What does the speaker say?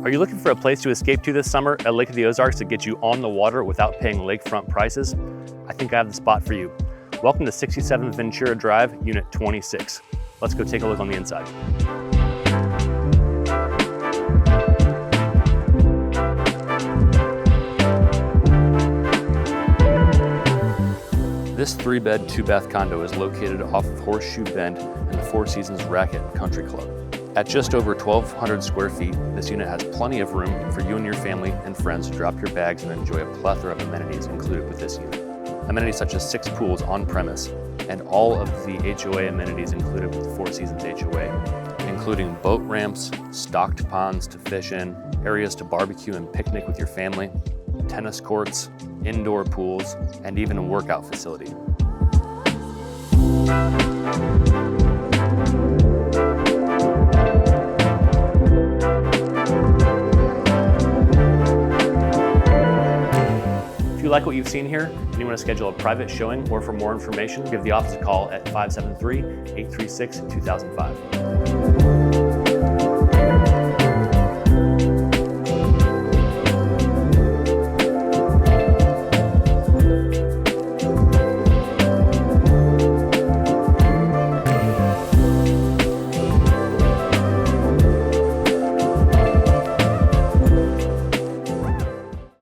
Are you looking for a place to escape to this summer, a lake of the Ozarks to get you on the water without paying lakefront prices? I think I have the spot for you. Welcome to 67 Ventura Drive, Unit 26. Let's go take a look on the inside. This 3-bed, 2-bath condo is located off of Horseshoe Bend in the Four Seasons Racquet Country Club. At just over 1,200 square feet, this unit has plenty of room for you and your family and friends to drop your bags and enjoy a plethora of amenities included with this unit. Amenities such as 6 pools on premise and all of the HOA amenities included with the Four Seasons HOA, including boat ramps, stocked ponds to fish in, areas to barbecue and picnic with your family, tennis courts, indoor pools, and even a workout facility. If you like what you've seen here and you want to schedule a private showing or for more information, give the office a call at 573-836-2005.